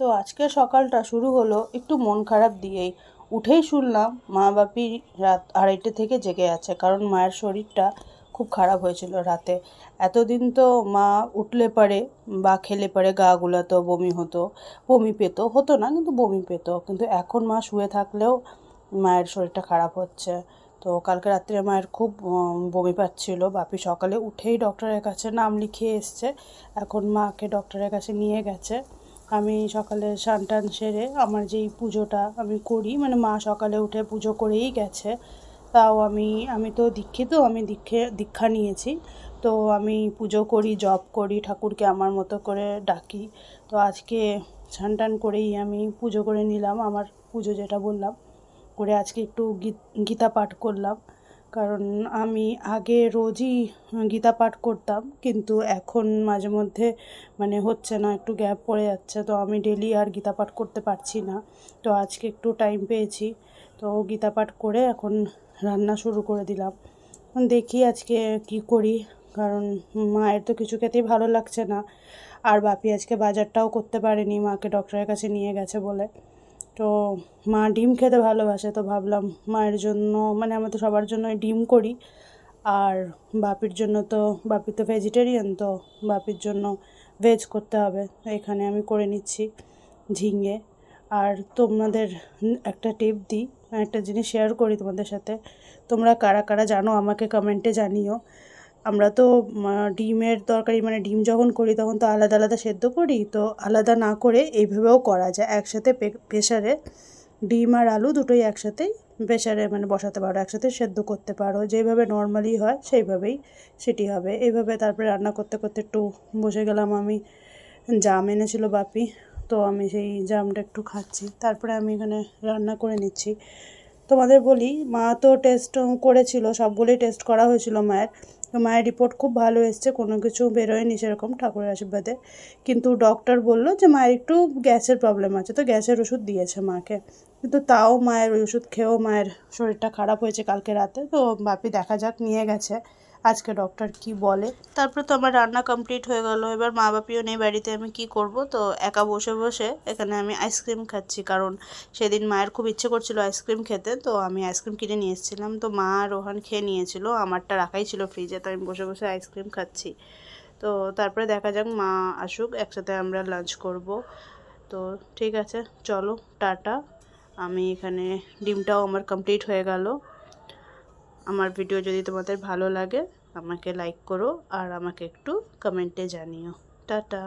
তো আজকে সকালটা শুরু হলো একটু মন খারাপ দিয়েই। উঠেই শুনলাম মা বাপি রাত 2:30 থেকে জেগে আছে, কারণ মায়ের শরীরটা খুব খারাপ হয়েছিল রাতে। এতদিন তো মা উঠলে পারে বা খেলে পারে গা গুলাতো, বমি হতো, বমি পেত, হতো না কিন্তু বমি পেত, কিন্তু এখন মা শুয়ে থাকলেও মায়ের শরীরটা খারাপ হচ্ছে। তো কালকে রাত্রে মায়ের খুব বমি পাচ্ছিল। বাপি সকালে উঠেই ডক্টরের কাছে নাম লিখিয়ে এসছে, এখন মাকে ডক্টরের কাছে নিয়ে গেছে। আমি সকালে স্নান টান সেরে আমার যেই পুজোটা আমি করি, মানে মা সকালে উঠে পুজো করেই গেছে, তাও আমি তো দীক্ষিত, আমি দীক্ষা নিয়েছি। তো আমি পুজো করি, জপ করি, ঠাকুরকে আমার মতো করে ডাকি। তো আজকে স্নান টান করেই আমি পুজো করে নিলাম, আমার পুজো যেটা বললাম করে আজকে একটু গীতা পাঠ করলাম। কারণ আমি আগে রোজই গীতা পাঠ করতাম, কিন্তু এখন মাঝে মধ্যে মানে হচ্ছে না, একটু গ্যাপ পড়ে যাচ্ছে, তো আমি ডেলি আর গীতা পাঠ করতে পারছি না। তো আজকে একটু টাইম পেয়েছি, তো গীতা পাঠ করে এখন রান্না শুরু করে দিলাম। দেখি আজকে কি করি, কারণ মায়ের তো কিছু খেতেই ভালো লাগছে না। আর বাপি আজকে বাজারটাও করতে পারেনি, মাকে ডক্টরের কাছে নিয়ে গেছে বলে। তো মা ডিম খেতে ভালোবাসে, তো ভাবলাম মায়ের জন্য, মানে আমাদের সবার জন্যই ডিম করি। আর বাপির জন্য তো, বাপি তো ভেজিটেরিয়ান, তো বাপির জন্য ভেজ করতে হবে। এখানে আমি করে নিচ্ছি ঝিঙে। আর তোমাদের একটা টিপ দিই, একটা জিনিস শেয়ার করি তোমাদের সাথে। তোমরা কারা কারা জানো আমাকে কমেন্টে জানিও। আমরা তো ডিমের তরকারি, মানে ডিম যখন করি তখন তো আলাদা আলাদা সেদ্ধ করি, তো আলাদা না করে এইভাবেও করা যায়। একসাথে প্রেশারে ডিম আর আলু দুটোই একসাথেই প্রেশারে মানে বসাতে পারো, একসাথে সেদ্ধ করতে পারো, যেভাবে নর্মালি হয় সেইভাবেই সেটি হবে। এইভাবে তারপরে রান্না করতে করতে একটু বসে গেলাম আমি। জাম এনেছিল বাপি, তো আমি সেই জামটা একটু খাচ্ছি, তারপরে আমি এখানে রান্না করে নিচ্ছি। তোমাদের বলি, মা তো টেস্ট করেছিল, সবগুলোই টেস্ট করা হয়েছিল মায়ের। তো মায়ের রিপোর্ট খুব ভালো এসছে, কোনো কিছু বেরোয়নি সেরকম, ঠাকুরের আশীর্বাদে। কিন্তু ডক্টর বলল যে মায়ের একটু গ্যাসের প্রবলেম আছে, তো গ্যাসের ওষুধ দিয়েছে মাকে। কিন্তু তাও মায়ের ওই ওষুধ খেয়েও মায়ের শরীরটা খারাপ হয়েছে কালকে রাতে। তো বাপি দেখা যাক, নিয়ে গেছে, আজকে ডক্টর কি বলে। তারপরে তো আমার রান্না কমপ্লিট হয়ে গেল। এবার মা বাপিও নেই বাড়িতে, আমি কি করব, তো একা বসে বসে এখানে আমি আইসক্রিম খাচ্ছি, কারণ সেদিন মায়ের খুব ইচ্ছে করছিল আইসক্রিম খেতে, তো আমি আইসক্রিম কিনে নিয়ে এসেছিলাম। তো মা আর রোহান খেয়ে নিয়েছিল, আমারটা রাখাই ছিল ফ্রিজে, তো আমি বসে বসে আইসক্রিম খাচ্ছি। তো তারপরে দেখা যাক, মা আসুক, একসাথে আমরা লাঞ্চ করব। তো ঠিক আছে, চলো, টাটা। আমি এখানে ডিমটাও আমার কমপ্লিট হয়ে গেল। আমার ভিডিও যদি তোমাদের ভালো লাগে আমাকে লাইক করো, আর আমাকে একটু কমেন্টে জানিও। টাটা।